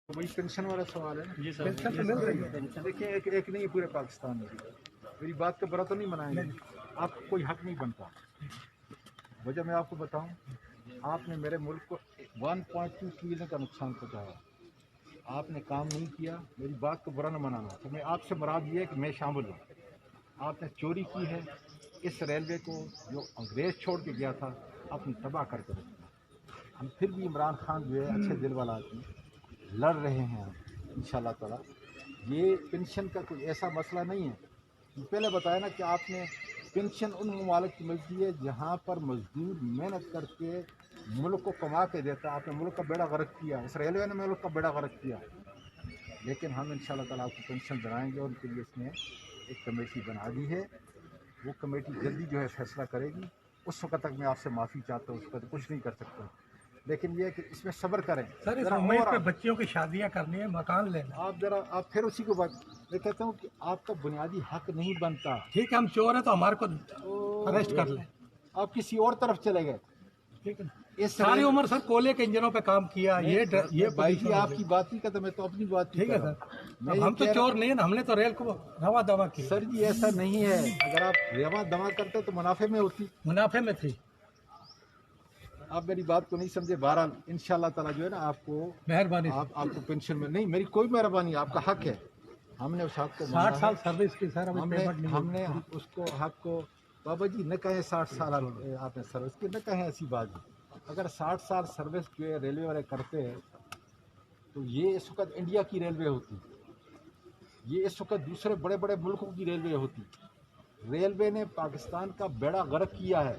वही पेंशन वाला सवाल है ना। जी सर, पेंशन तो मिल रही है। देखिए एक नहीं पूरे पाकिस्तान में। मेरी बात का बुरा तो नहीं मनाएंगे, आपको कोई हक नहीं बनता। वजह मैं आपको बताऊं, आपने मेरे मुल्क को 1.2 ट्रिलियन का नुकसान पहुंचाया, आपने काम नहीं किया। मेरी बात को बुरा न मनाना, तो मैं आपसे मुराद ये है कि मैं शामिल हूँ। आपने चोरी की है, इस रेलवे को जो अंग्रेज छोड़ के गया था आपने तबाह करके रख दिया। हम फिर भी इमरान खान जो है अच्छे दिल वाला आदमी, लड़ रहे हैं हम इंशाल्लाह ताला। ये पेंशन का कोई ऐसा मसला नहीं है। पहले बताया ना कि आपने पेंशन उन ममालिक की मिलती है जहाँ पर मजदूर मेहनत करके मुल्क को कमा के देता है। आपने मुल्क का बेड़ा गर्क किया, इस रेलवे ने मुल्क का बेड़ा गर्क किया। लेकिन हम इंशाल्लाह ताला आपको पेंशन दिलाएंगे और उनके लिए इसने एक कमेटी बना दी है। वो कमेटी जल्दी जो है फैसला करेगी। उस वक्त तक मैं आपसे माफ़ी चाहता हूँ, उस पर कुछ नहीं कर सकता, लेकिन ये है कि इसमें सब्र करें। सर इस उम्मीद पे बच्चियों की शादियां करनी है, मकान लेना। आप फिर उसी को बात, मैं कहता हूँ कि आपका बुनियादी हक नहीं बनता। ठीक है, हम चोर हैं तो हमारे को अरेस्ट कर लें। आप किसी और तरफ चले गए। ठीक है, इस सारी उम्र सर कोयले के इंजनों पे काम किया। ये भाई जी आपकी बात नहीं करता, मैं तो अपनी बात ठीक है सर। अब हम तो चोर नहीं है ना, हमने तो रेल को रवा दवा किया। सर जी ऐसा नहीं है, अगर आप रवा दवा करते तो मुनाफे में होती, मुनाफे में थी। आप मेरी बात को नहीं समझे। बहरहाल इंशाल्लाह ताला जो है ना आपको मेहरबानी, आपको पेंशन में नहीं, मेरी कोई मेहरबानी, आपका हक है। हमने उस हक को 60 साल सर्विस की सर, हमने उसको हक को, बाबा जी न कहें 60 साल आपने सर्विस की, न कहें ऐसी बात। अगर 60 साल सर्विस जो है रेलवे वाले करते हैं तो ये इस वक्त इंडिया की रेलवे होती, ये इस वक्त दूसरे बड़े बड़े मुल्कों की रेलवे होती। रेलवे ने पाकिस्तान का बेड़ा गर्क किया है।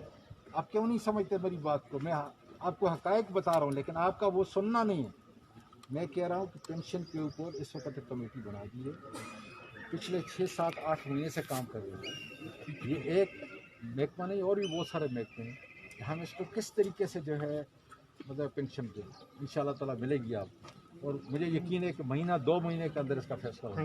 आप क्यों नहीं समझते मेरी बात को? मैं आपको हकायक बता रहा हूँ, लेकिन आपका वो सुनना नहीं है। मैं कह रहा हूँ कि पेंशन के ऊपर इस वक्त एक कमेटी बना दी है, पिछले 6, 7, 8 महीने से काम कर रही है। ये एक महकमा नहीं, और भी बहुत सारे महकमे हैं। हम इसको किस तरीके से जो है मतलब पेंशन दें, इंशाल्लाह ताला मिलेगी आपको। और मुझे यकीन है कि महीना 2 महीने के अंदर इसका फैसला होगा।